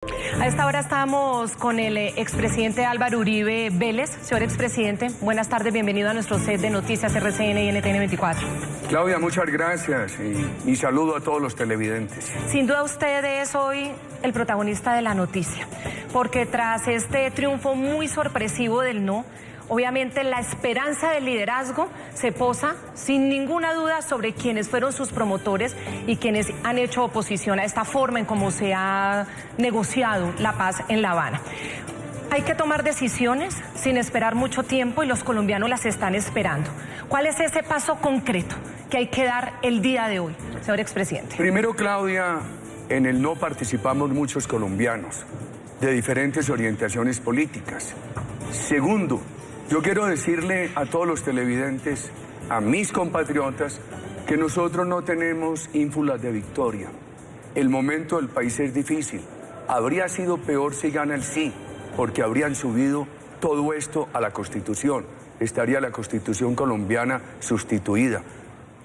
A esta hora estamos con el expresidente Álvaro Uribe Vélez. Señor expresidente, buenas tardes, bienvenido a nuestro set de noticias RCN y NTN 24. Claudia, muchas gracias y saludo a todos los televidentes. Sin duda usted es hoy el protagonista de la noticia, porque tras este triunfo muy sorpresivo del no, obviamente la esperanza del liderazgo se posa sin ninguna duda sobre quienes fueron sus promotores y quienes han hecho oposición a esta forma en cómo se ha negociado la paz en La Habana. Hay que tomar decisiones sin esperar mucho tiempo y los colombianos las están esperando. ¿Cuál es ese paso concreto que hay que dar el día de hoy, señor expresidente? Primero, Claudia, en el no participamos muchos colombianos de diferentes orientaciones políticas. Segundo, yo quiero decirle a todos los televidentes, a mis compatriotas, que nosotros no tenemos ínfulas de victoria. El momento del país es difícil. Habría sido peor si gana el sí, porque habrían subido todo esto a la Constitución. Estaría la Constitución colombiana sustituida.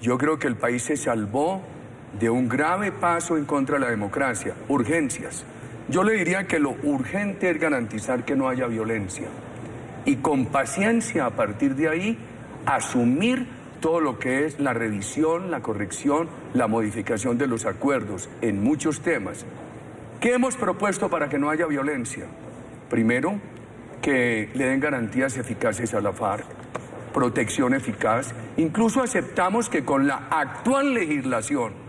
Yo creo que el país se salvó de un grave paso en contra de la democracia. Urgencias. Yo le diría que lo urgente es garantizar que no haya violencia. Y con paciencia, a partir de ahí, asumir todo lo que es la revisión, la corrección, la modificación de los acuerdos en muchos temas. ¿Qué hemos propuesto para que no haya violencia? Primero, que le den garantías eficaces a la FARC, protección eficaz. Incluso aceptamos que con la actual legislación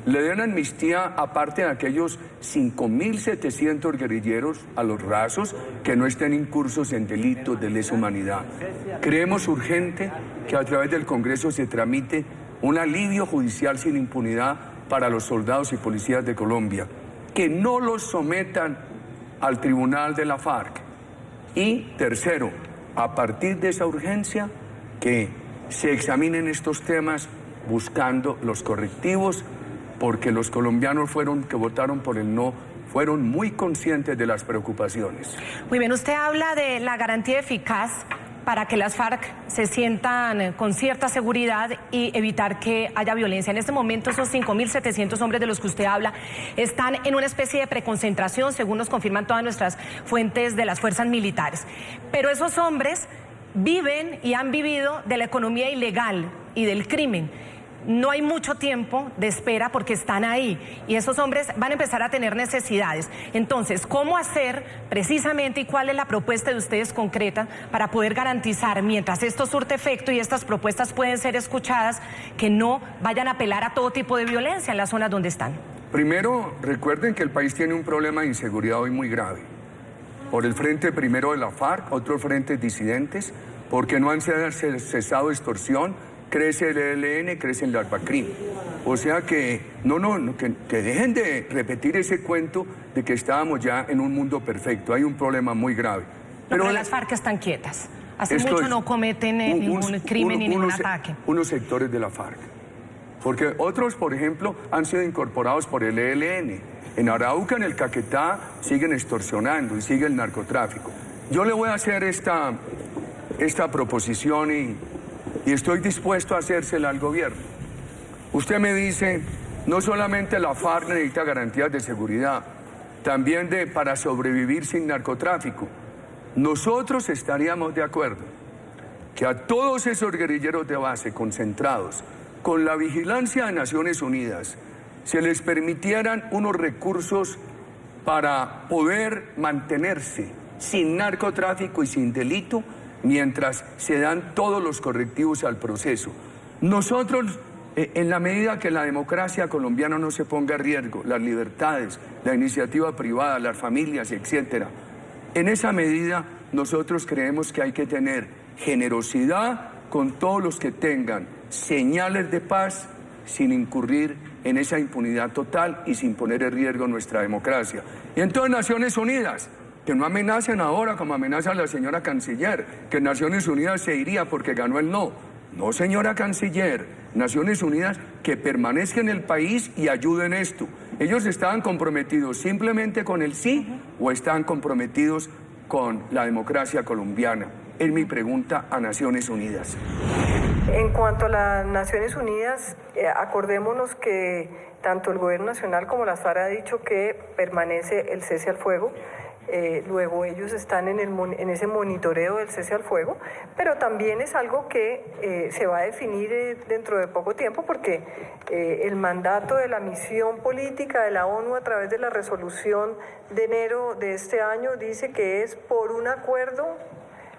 le den amnistía aparte de aquellos 5.700 guerrilleros a los rasos que no estén incursos en delitos de lesa humanidad. Creemos urgente que a través del Congreso se tramite un alivio judicial sin impunidad para los soldados y policías de Colombia, que no los sometan al tribunal de la FARC. Y tercero, a partir de esa urgencia, que se examinen estos temas buscando los correctivos, porque los colombianos que votaron por el no fueron muy conscientes de las preocupaciones. Muy bien, usted habla de la garantía eficaz para que las FARC se sientan con cierta seguridad y evitar que haya violencia. En este momento esos 5.700 hombres de los que usted habla están en una especie de preconcentración, según nos confirman todas nuestras fuentes de las fuerzas militares. Pero esos hombres viven y han vivido de la economía ilegal y del crimen. No hay mucho tiempo de espera porque están ahí y esos hombres van a empezar a tener necesidades. Entonces, ¿cómo hacer precisamente y cuál es la propuesta de ustedes concreta para poder garantizar, mientras esto surte efecto y estas propuestas pueden ser escuchadas, que no vayan a apelar a todo tipo de violencia en las zonas donde están? Primero, recuerden que el país tiene un problema de inseguridad hoy muy grave. Por el frente primero de la FARC, otros frentes disidentes, porque no han cesado extorsión. Crece el ELN, crece el ARPACRIM. O sea que que dejen de repetir ese cuento de que estábamos ya en un mundo perfecto. Hay un problema muy grave. Pero las FARC están quietas. Hace mucho no cometen ningún crimen ni ningún ataque. Unos sectores de la FARC. Porque otros, por ejemplo, han sido incorporados por el ELN. En Arauca, en el Caquetá, siguen extorsionando y sigue el narcotráfico. Yo le voy a hacer esta proposición y estoy dispuesto a hacérsela al gobierno. Usted me dice, no solamente la FARC necesita garantías de seguridad, también para sobrevivir sin narcotráfico. Nosotros estaríamos de acuerdo que a todos esos guerrilleros de base concentrados, con la vigilancia de Naciones Unidas, se les permitieran unos recursos para poder mantenerse sin narcotráfico y sin delito, mientras se dan todos los correctivos al proceso. Nosotros, en la medida que la democracia colombiana no se ponga en riesgo, las libertades, la iniciativa privada, las familias, etcétera, en esa medida nosotros creemos que hay que tener generosidad con todos los que tengan señales de paz sin incurrir en esa impunidad total y sin poner en riesgo nuestra democracia. Y entonces Naciones Unidas, que no amenacen ahora como amenaza la señora canciller, que Naciones Unidas se iría porque ganó el no. No, señora canciller, Naciones Unidas que permanezca en el país y ayuden esto. ¿Ellos estaban comprometidos simplemente con el sí o están comprometidos con la democracia colombiana? Es mi pregunta a Naciones Unidas. En cuanto a las Naciones Unidas, acordémonos que tanto el Gobierno Nacional como las FARC ha dicho que permanece el cese al fuego. Luego ellos están en ese monitoreo del cese al fuego, pero también es algo que se va a definir dentro de poco tiempo, porque el mandato de la misión política de la ONU a través de la resolución de enero de este año dice que es por un acuerdo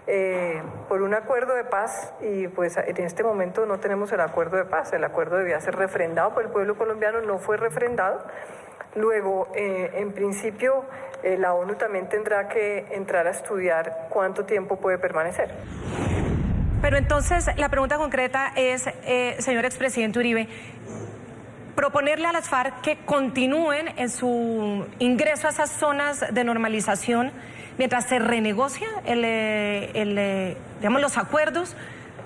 de paz, y pues en este momento no tenemos el acuerdo de paz. El acuerdo debía ser refrendado por el pueblo colombiano, no fue refrendado. Luego, en principio, la ONU también tendrá que entrar a estudiar cuánto tiempo puede permanecer. Pero entonces, la pregunta concreta es, señor expresidente Uribe, proponerle a las FARC que continúen en su ingreso a esas zonas de normalización mientras se renegocia digamos, los acuerdos.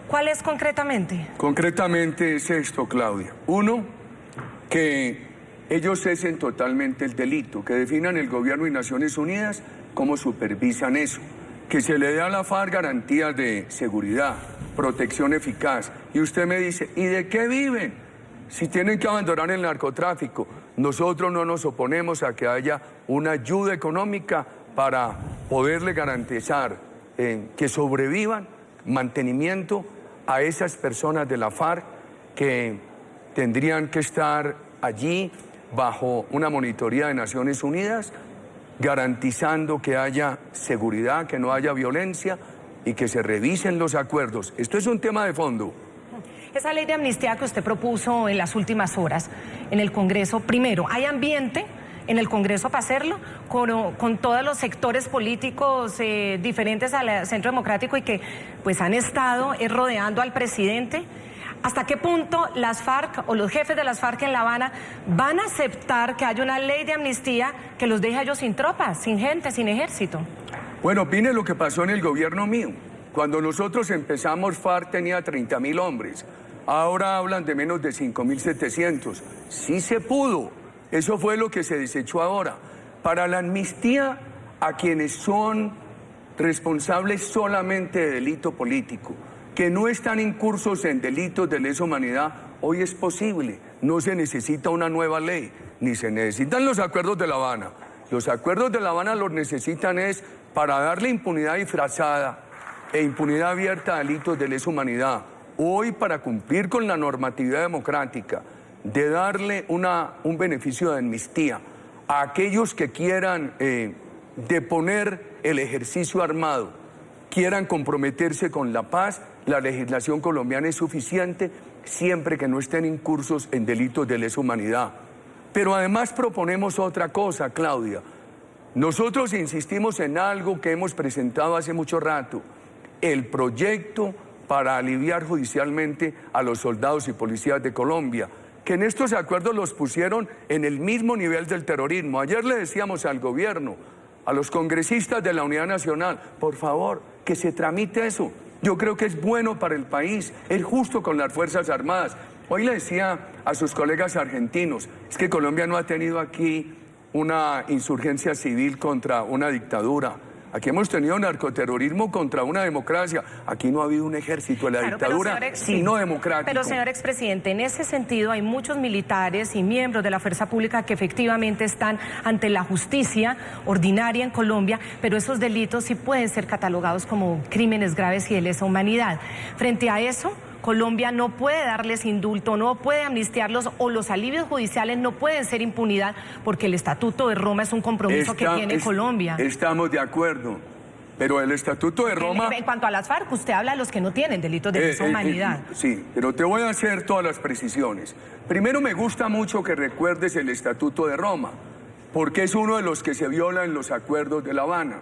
¿Cuál es concretamente? Concretamente es esto, Claudia. Uno, que ellos cesen totalmente el delito, que definan el gobierno y Naciones Unidas cómo supervisan eso, que se le dé a la FARC garantías de seguridad, protección eficaz. Y usted me dice, ¿y de qué viven? Si tienen que abandonar el narcotráfico. Nosotros no nos oponemos a que haya una ayuda económica para poderle garantizar que sobrevivan, mantenimiento a esas personas de la FARC que tendrían que estar allí bajo una monitoría de Naciones Unidas, garantizando que haya seguridad, que no haya violencia y que se revisen los acuerdos. Esto es un tema de fondo. Esa ley de amnistía que usted propuso en las últimas horas en el Congreso, primero, ¿hay ambiente en el Congreso para hacerlo, con todos los sectores políticos diferentes al Centro Democrático y que pues han estado rodeando al presidente? ¿Hasta qué punto las FARC o los jefes de las FARC en La Habana van a aceptar que haya una ley de amnistía que los deje a ellos sin tropas, sin gente, sin ejército? Bueno, opine lo que pasó en el gobierno mío. Cuando nosotros empezamos, FARC tenía 30.000 hombres. Ahora hablan de menos de 5.700. Sí se pudo. Eso fue lo que se desechó ahora. Para la amnistía a quienes son responsables solamente de delito político, que no están incursos en delitos de lesa humanidad, hoy es posible. No se necesita una nueva ley, ni se necesitan los acuerdos de La Habana. Los acuerdos de La Habana los necesitan es para darle impunidad disfrazada e impunidad abierta a delitos de lesa humanidad. Hoy, para cumplir con la normatividad democrática, de darle un beneficio de amnistía a aquellos que quieran deponer el ejercicio armado, quieran comprometerse con la paz, la legislación colombiana es suficiente siempre que no estén incursos en delitos de lesa humanidad. Pero además proponemos otra cosa, Claudia. Nosotros insistimos en algo que hemos presentado hace mucho rato, el proyecto para aliviar judicialmente a los soldados y policías de Colombia, que en estos acuerdos los pusieron en el mismo nivel del terrorismo. Ayer le decíamos al gobierno, a los congresistas de la Unidad Nacional, por favor, que se tramite eso. Yo creo que es bueno para el país, es justo con las Fuerzas Armadas. Hoy le decía a sus colegas argentinos, es que Colombia no ha tenido aquí una insurgencia civil contra una dictadura. Aquí hemos tenido narcoterrorismo contra una democracia. Aquí no ha habido un ejército de la dictadura, sino democrático. Pero, señor expresidente, en ese sentido hay muchos militares y miembros de la fuerza pública que efectivamente están ante la justicia ordinaria en Colombia, pero esos delitos sí pueden ser catalogados como crímenes graves y de lesa humanidad. Frente a eso, Colombia no puede darles indulto, no puede amnistiarlos, o los alivios judiciales no pueden ser impunidad, porque el Estatuto de Roma es un compromiso que tiene Colombia. Estamos de acuerdo, pero el Estatuto de Roma... En cuanto a las FARC, usted habla de los que no tienen delitos de lesa humanidad. Sí, pero te voy a hacer todas las precisiones. Primero, me gusta mucho que recuerdes el Estatuto de Roma, porque es uno de los que se viola en los acuerdos de La Habana.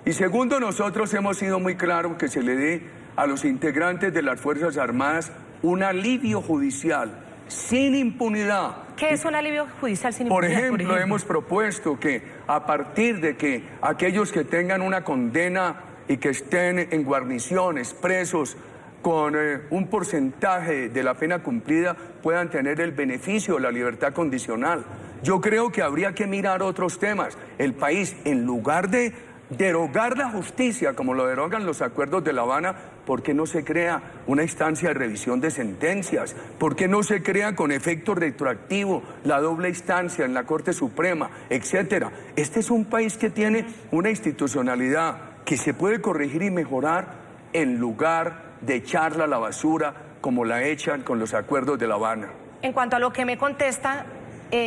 Y segundo, nosotros hemos sido muy claros que se le dé a los integrantes de las Fuerzas Armadas un alivio judicial sin impunidad. ¿Qué es un alivio judicial sin impunidad? Por ejemplo, hemos propuesto que a partir de que aquellos que tengan una condena y que estén en guarniciones, presos, con un porcentaje de la pena cumplida, puedan tener el beneficio de la libertad condicional. Yo creo que habría que mirar otros temas. El país, en lugar de derogar la justicia, como lo derogan los acuerdos de La Habana, ¿Por qué no se crea una instancia de revisión de sentencias? ¿Por qué no se crea con efecto retroactivo la doble instancia en la Corte Suprema, etcétera? Este es un país que tiene una institucionalidad que se puede corregir y mejorar en lugar de echarla a la basura como la echan con los acuerdos de La Habana. En cuanto a lo que me contesta,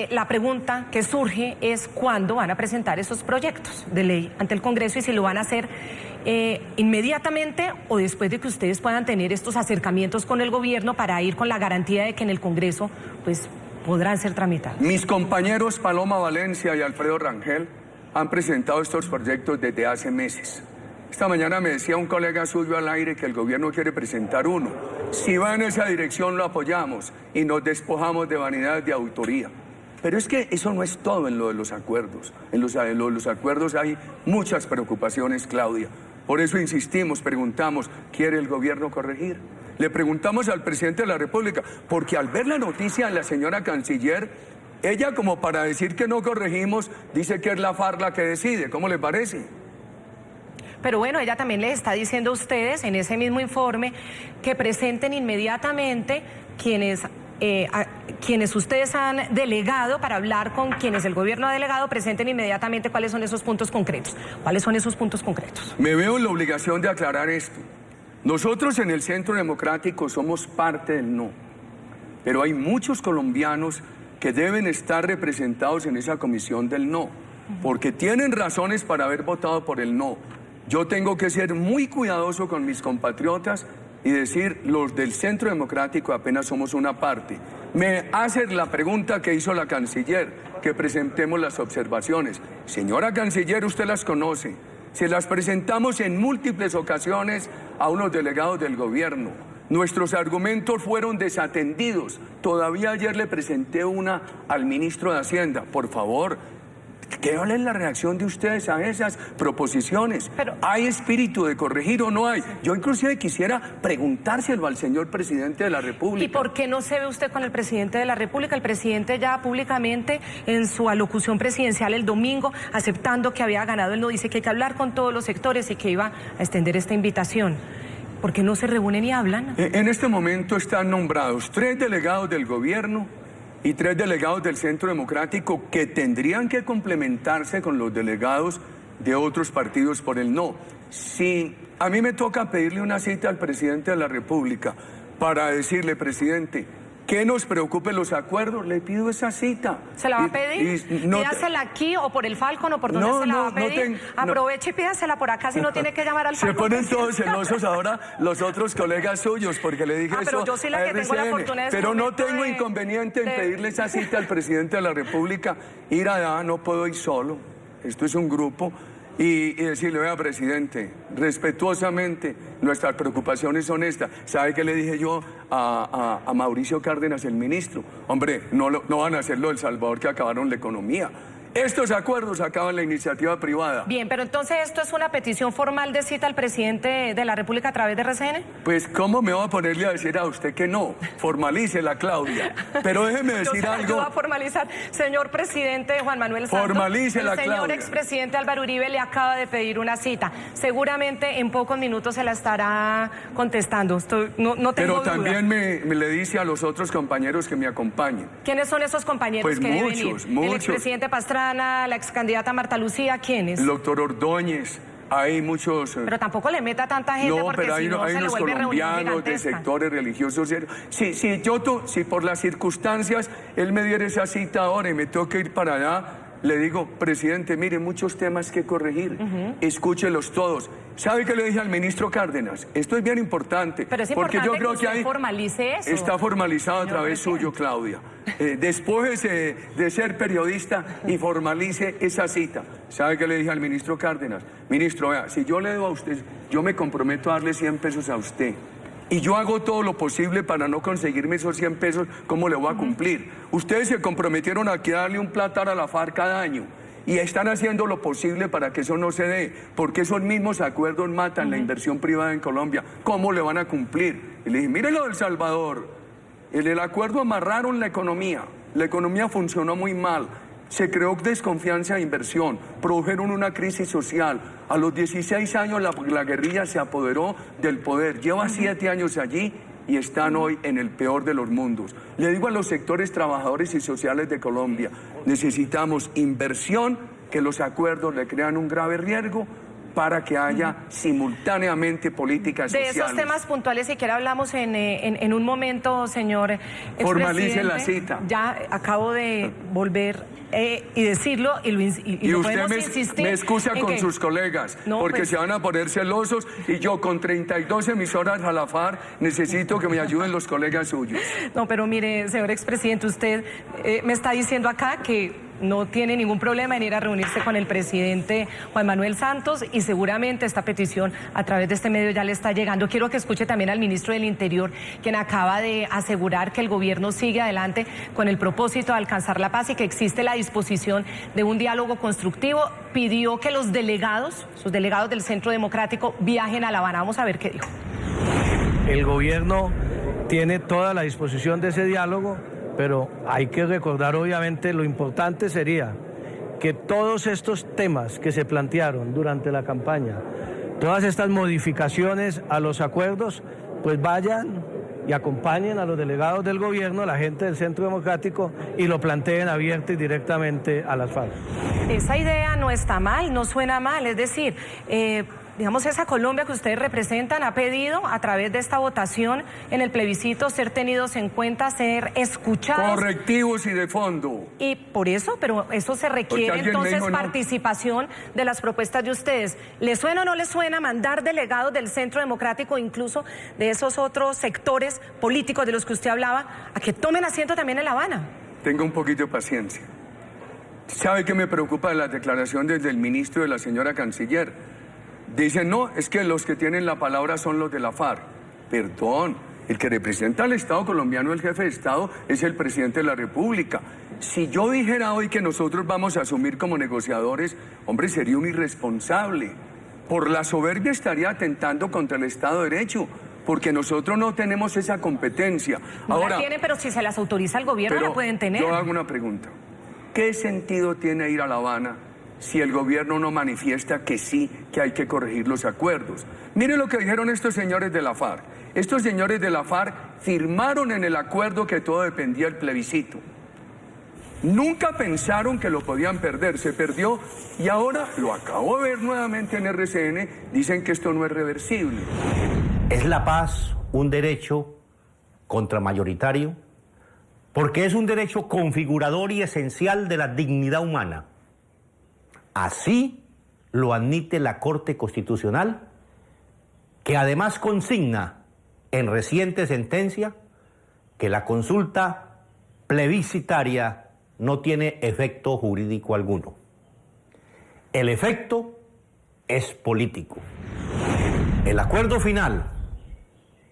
la pregunta que surge es cuándo van a presentar esos proyectos de ley ante el Congreso y si lo van a hacer inmediatamente o después de que ustedes puedan tener estos acercamientos con el gobierno para ir con la garantía de que en el Congreso pues podrán ser tramitados. Mis compañeros Paloma Valencia y Alfredo Rangel han presentado estos proyectos desde hace meses. Esta mañana me decía un colega suyo al aire que el gobierno quiere presentar uno. Si va en esa dirección lo apoyamos y nos despojamos de vanidad de autoría. Pero es que eso no es todo en lo de los acuerdos. En lo de los acuerdos hay muchas preocupaciones, Claudia. Por eso insistimos, preguntamos, ¿quiere el gobierno corregir? Le preguntamos al presidente de la República, porque al ver la noticia de la señora canciller, ella como para decir que no corregimos, dice que es la FARC la que decide. ¿Cómo le parece? Pero bueno, ella también les está diciendo a ustedes en ese mismo informe que presenten inmediatamente quienes ustedes han delegado para hablar con quienes el gobierno ha delegado, presenten inmediatamente cuáles son esos puntos concretos. ¿Cuáles son esos puntos concretos? Me veo en la obligación de aclarar esto. Nosotros en el Centro Democrático somos parte del no, pero hay muchos colombianos que deben estar representados en esa comisión del no, porque tienen razones para haber votado por el no. Yo tengo que ser muy cuidadoso con mis compatriotas y decir, los del Centro Democrático apenas somos una parte. Me hace la pregunta que hizo la canciller, que presentemos las observaciones. Señora canciller, usted las conoce. Se las presentamos en múltiples ocasiones a unos delegados del gobierno. Nuestros argumentos fueron desatendidos. Todavía ayer le presenté una al ministro de Hacienda. Por favor, ¿qué vale la reacción de ustedes a esas proposiciones? Pero ¿hay espíritu de corregir o no hay? Yo inclusive quisiera preguntárselo al señor presidente de la República. ¿Y por qué no se ve usted con el presidente de la República? El presidente ya públicamente en su alocución presidencial el domingo, aceptando que había ganado, él no dice que hay que hablar con todos los sectores y que iba a extender esta invitación. ¿Por qué no se reúnen y hablan? En este momento están nombrados 3 delegados del gobierno y 3 delegados del Centro Democrático que tendrían que complementarse con los delegados de otros partidos por el no. Si a mí me toca pedirle una cita al presidente de la República para decirle, presidente, ¿qué nos preocupen los acuerdos? Le pido esa cita. ¿Se la va a pedir? Pídasela aquí o por el Falcon o por donde se la va a pedir. Aproveche y pídasela por acá si no tiene que llamar al Falcon. Se ponen todos celosos ahora los otros colegas suyos porque le dije eso pero yo sí la que tengo la fortuna de pero no tengo inconveniente en pedirle esa cita al presidente de la República. Ir allá, no puedo ir solo. Esto es un grupo. Y decirle, vea, presidente, respetuosamente, nuestras preocupaciones son estas. ¿Sabe qué le dije yo a Mauricio Cárdenas, el ministro? Hombre, no van a hacer lo del Salvador que acabaron la economía. Estos acuerdos acaban la iniciativa privada. Bien, pero entonces ¿esto es una petición formal de cita al presidente de la República a través de RCN? Pues, ¿cómo me va a ponerle a decir a usted que no? Formalícela, Claudia. Pero déjeme decir algo. Yo a formalizar. Señor presidente Juan Manuel Santos, formalícela, el señor Claudia. expresidente Álvaro Uribe le acaba de pedir una cita. Seguramente en pocos minutos se la estará contestando. No tengo Pero duda. también me le dice a los otros compañeros que me acompañen. ¿Quiénes son esos compañeros pues que deben ir? Muchos. El expresidente Pastrana, la excandidata Marta Lucía, ¿quiénes? El doctor Ordóñez, hay muchos... Pero tampoco le meta tanta gente no, porque pero hay, si no hay se le unos vuelve reunión colombianos de gigantesca. sectores religiosos. Si por las circunstancias él me diera esa cita ahora y me tengo que ir para allá, le digo, presidente, mire, muchos temas que corregir, escúchelos todos. ¿Sabe qué le dije al ministro Cárdenas? Esto es bien importante. Pero es porque importante yo creo que usted formalice eso. Está formalizado a través suyo, Claudia. Despójese de ser periodista y formalice esa cita. ¿Sabe qué le dije al ministro Cárdenas? Ministro, vea, si yo le doy a usted, yo me comprometo a darle 100 pesos a usted. Y yo hago todo lo posible para no conseguirme esos 100 pesos, ¿cómo le voy a cumplir? Ustedes se comprometieron a darle un platar a la FARC cada año y están haciendo lo posible para que eso no se dé, porque esos mismos acuerdos matan la inversión privada en Colombia. ¿Cómo le van a cumplir? Y le dije, mire lo del Salvador, en el acuerdo amarraron la economía funcionó muy mal. Se creó desconfianza e inversión, produjeron una crisis social. A los 16 años la guerrilla se apoderó del poder. Lleva 7 años allí y están hoy en el peor de los mundos. Le digo a los sectores trabajadores y sociales de Colombia, necesitamos inversión, que los acuerdos le crean un grave riesgo para que haya simultáneamente políticas sociales. De esos temas puntuales, si quiere, hablamos en un momento, señor expresidente. Formalice la cita. Ya acabo de volver y decirlo, y usted me excusa con sus colegas, no, porque pues, se van a poner celosos, y yo con 32 emisoras a la FARC necesito que me ayuden los colegas suyos. No, pero mire, señor expresidente, usted me está diciendo acá que no tiene ningún problema en ir a reunirse con el presidente Juan Manuel Santos, y seguramente esta petición a través de este medio ya le está llegando. Quiero que escuche también al ministro del Interior, quien acaba de asegurar que el gobierno sigue adelante con el propósito de alcanzar la paz y que existe la disposición de un diálogo constructivo. Pidió que los delegados, sus delegados del Centro Democrático, viajen a La Habana. Vamos a ver qué dijo. El gobierno tiene toda la disposición de ese diálogo, pero hay que recordar, obviamente, lo importante sería que todos estos temas que se plantearon durante la campaña, todas estas modificaciones a los acuerdos, pues vayan y acompañen a los delegados del gobierno, a la gente del Centro Democrático, y lo planteen abierto y directamente a las FARC. Esa idea no está mal, no suena mal, es decir, digamos, esa Colombia que ustedes representan ha pedido a través de esta votación en el plebiscito ser tenidos en cuenta, ser escuchados. Correctivos y de fondo. Y por eso, pero eso se requiere entonces participación de las propuestas de ustedes. ¿Les suena o no les suena mandar delegados del Centro Democrático, incluso de esos otros sectores políticos de los que usted hablaba, a que tomen asiento también en La Habana? Tenga un poquito de paciencia. ¿Sabe qué me preocupa de las declaraciones del ministro y de la señora canciller? Dicen, no, es que los que tienen la palabra son los de la FARC. Perdón, el que representa al Estado colombiano, el jefe de Estado, es el presidente de la República. Si yo dijera hoy que nosotros vamos a asumir como negociadores, hombre, sería un irresponsable. Por la soberbia estaría atentando contra el Estado de Derecho, porque nosotros no tenemos esa competencia. No Ahora, la tienen, pero si se las autoriza el gobierno, la pueden tener. Yo hago una pregunta. ¿Qué sentido tiene ir a La Habana si el gobierno no manifiesta que sí, que hay que corregir los acuerdos? Mire lo que dijeron estos señores de la FARC. Estos señores de la FARC firmaron en el acuerdo que todo dependía del plebiscito. Nunca pensaron que lo podían perder, se perdió, y ahora lo acabo de ver nuevamente en RCN, dicen que esto no es reversible. ¿Es la paz un derecho contramayoritario? Porque es un derecho configurador y esencial de la dignidad humana. Así lo admite la Corte Constitucional, que además consigna en reciente sentencia que la consulta plebiscitaria no tiene efecto jurídico alguno. El efecto es político. El acuerdo final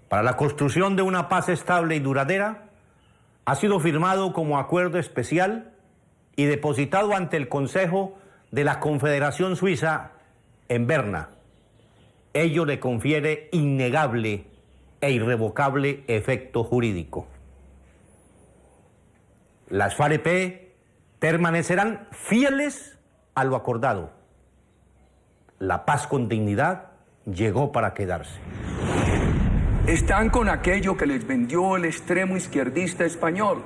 para la construcción de una paz estable y duradera ha sido firmado como acuerdo especial y depositado ante el Consejo de la Confederación Suiza en Berna. Ello le confiere innegable e irrevocable efecto jurídico. Las FARC-EP permanecerán fieles a lo acordado. La paz con dignidad llegó para quedarse. Están con aquello que les vendió el extremo izquierdista español,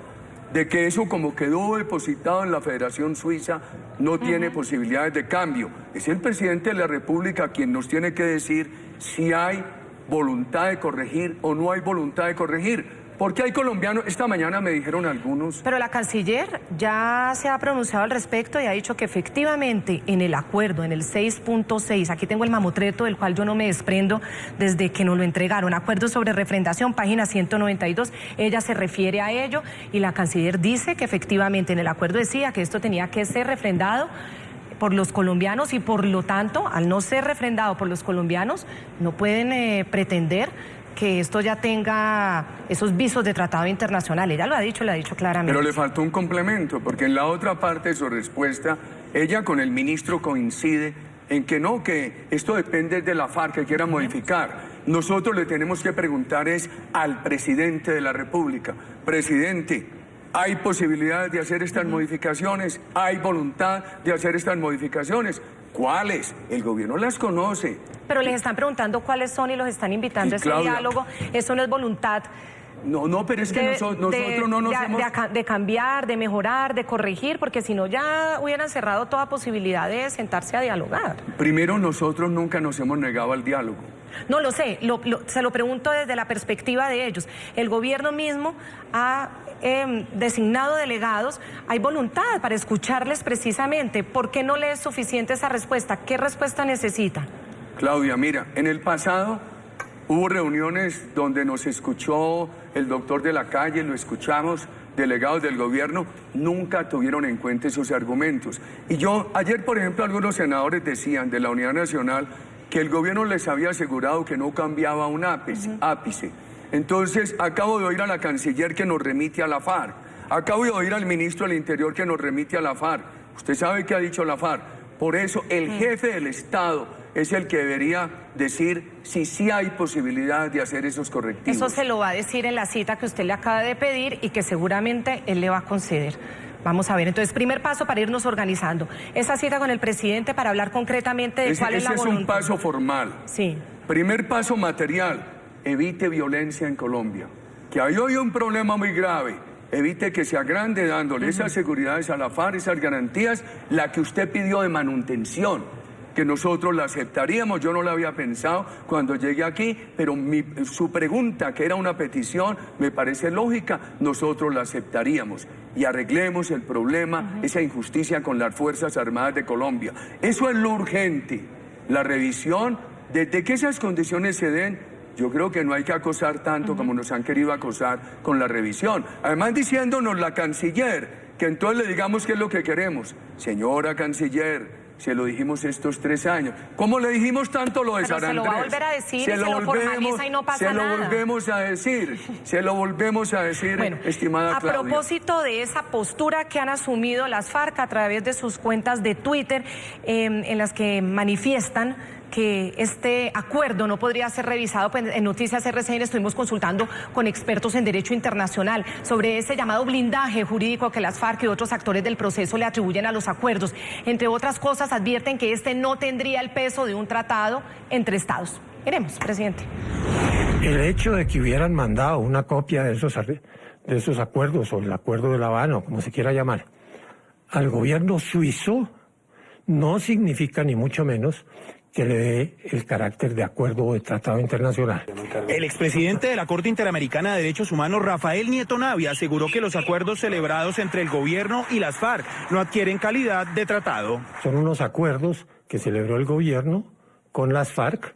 de que eso, como quedó depositado en la Federación Suiza, no tiene posibilidades de cambio. Es el presidente de la República quien nos tiene que decir si hay voluntad de corregir o no hay voluntad de corregir. Porque hay colombianos, esta mañana me dijeron algunos... Pero la canciller ya se ha pronunciado al respecto y ha dicho que efectivamente en el acuerdo, en el 6.6, aquí tengo el mamotreto del cual yo no me desprendo desde que nos lo entregaron, acuerdo sobre refrendación, página 192, ella se refiere a ello y la canciller dice que efectivamente en el acuerdo decía que esto tenía que ser refrendado por los colombianos y por lo tanto, al no ser refrendado por los colombianos, no pueden pretender que esto ya tenga esos visos de tratado internacional. Ella lo ha dicho claramente. Pero le faltó un complemento, porque en la otra parte de su respuesta, ella con el ministro coincide en que no, que esto depende de la FARC que quiera modificar. Nosotros le tenemos que preguntar es al presidente de la República: presidente, Hay posibilidades de hacer estas modificaciones, hay voluntad de hacer estas modificaciones. ¿Cuáles? El gobierno las conoce. Pero les están preguntando cuáles son y los están invitando a ese Claudia, diálogo. Eso no es voluntad. No, pero es que nosotros no nos hemos... De cambiar, de mejorar, de corregir, porque si no ya hubieran cerrado toda posibilidad de sentarse a dialogar. Primero, nosotros nunca nos hemos negado al diálogo. No lo sé, se lo pregunto desde la perspectiva de ellos. El gobierno mismo ha designado delegados, hay voluntad para escucharles precisamente. ¿Por qué no le es suficiente esa respuesta? ¿Qué respuesta necesita? Claudia, mira, en el pasado hubo reuniones donde nos escuchó el doctor de la calle, lo escuchamos, delegados del gobierno, nunca tuvieron en cuenta esos argumentos. Y ayer, por ejemplo, algunos senadores decían de la Unidad Nacional que el gobierno les había asegurado que no cambiaba un ápice. Entonces, acabo de oír a la canciller que nos remite a la FARC. Acabo de oír al ministro del Interior que nos remite a la FARC. Usted sabe qué ha dicho la FARC. Por eso, el jefe del Estado es el que debería decir si sí hay posibilidad de hacer esos correctivos. Eso se lo va a decir en la cita que usted le acaba de pedir y que seguramente él le va a conceder. Vamos a ver, entonces, primer paso para irnos organizando. Esa cita con el presidente para hablar concretamente de cuál es la voluntad. Ese es un paso formal. Sí. Primer paso material, evite violencia en Colombia. Que hay hoy un problema muy grave. Evite que se agrande dándole esas seguridades a la FARC, esas garantías, la que usted pidió de manutención, que nosotros la aceptaríamos. Yo no la había pensado cuando llegué aquí, pero su pregunta, que era una petición, me parece lógica, nosotros la aceptaríamos. Y arreglemos el problema, esa injusticia con las Fuerzas Armadas de Colombia. Eso es lo urgente. La revisión, desde que esas condiciones se den, yo creo que no hay que acosar tanto como nos han querido acosar con la revisión. Además, diciéndonos la canciller, que entonces le digamos qué es lo que queremos. Señora canciller, se lo dijimos estos 3 años. ¿Cómo le dijimos tanto lo de San Andrés? Se lo va a volver a decir, se lo formaliza y no pasa nada. Se lo volvemos a decir, bueno, estimada Claudia. A propósito de esa postura que han asumido las FARC a través de sus cuentas de Twitter, en las que manifiestan que este acuerdo no podría ser revisado, pues en Noticias RCN estuvimos consultando con expertos en derecho internacional sobre ese llamado blindaje jurídico que las FARC y otros actores del proceso le atribuyen a los acuerdos. Entre otras cosas, advierten que este no tendría el peso de un tratado entre estados. Veremos, presidente. El hecho de que hubieran mandado una copia de esos acuerdos, o el acuerdo de La Habana, o como se quiera llamar, al gobierno suizo, no significa ni mucho menos que le dé el carácter de acuerdo o de tratado internacional. El expresidente de la Corte Interamericana de Derechos Humanos, Rafael Nieto Navia, aseguró que los acuerdos celebrados entre el gobierno y las FARC no adquieren calidad de tratado. Son unos acuerdos que celebró el gobierno con las FARC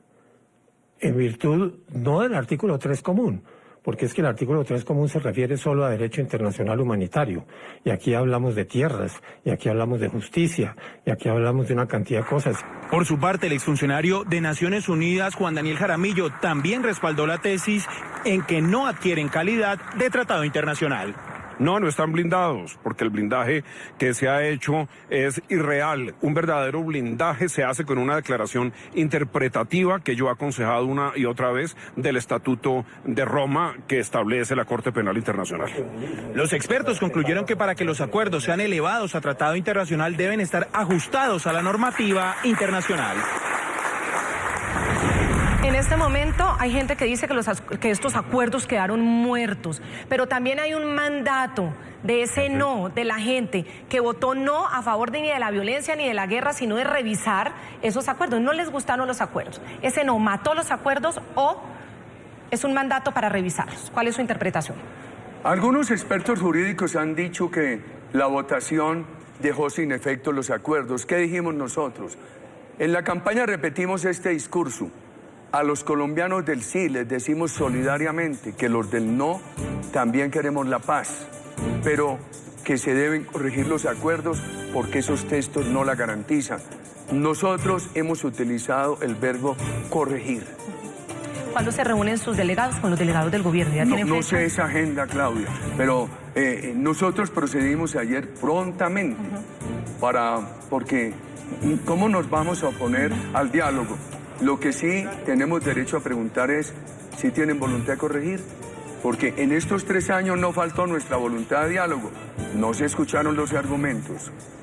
en virtud no del artículo 3 común, porque es que el artículo 3 común se refiere solo a derecho internacional humanitario, y aquí hablamos de tierras, y aquí hablamos de justicia, y aquí hablamos de una cantidad de cosas. Por su parte, el exfuncionario de Naciones Unidas, Juan Daniel Jaramillo, también respaldó la tesis en que no adquieren calidad de tratado internacional. No están blindados, porque el blindaje que se ha hecho es irreal. Un verdadero blindaje se hace con una declaración interpretativa que yo he aconsejado una y otra vez del Estatuto de Roma que establece la Corte Penal Internacional. Los expertos concluyeron que para que los acuerdos sean elevados a tratado internacional deben estar ajustados a la normativa internacional. En este momento hay gente que dice que estos acuerdos quedaron muertos, pero también hay un mandato de ese no, de la gente que votó no a favor ni de la violencia ni de la guerra, sino de revisar esos acuerdos. No les gustaron los acuerdos. Ese no mató los acuerdos o es un mandato para revisarlos. ¿Cuál es su interpretación? Algunos expertos jurídicos han dicho que la votación dejó sin efecto los acuerdos. ¿Qué dijimos nosotros? En la campaña repetimos este discurso. A los colombianos del sí les decimos solidariamente que los del no también queremos la paz, pero que se deben corregir los acuerdos porque esos textos no la garantizan. Nosotros hemos utilizado el verbo corregir. ¿Cuándo se reúnen sus delegados con los delegados del gobierno? ¿Ya tienen fecha? No sé esa agenda, Claudia, pero nosotros procedimos ayer prontamente porque ¿cómo nos vamos a oponer al diálogo? Lo que sí tenemos derecho a preguntar es si tienen voluntad de corregir. porque en estos 3 años no faltó nuestra voluntad de diálogo, no se escucharon los argumentos,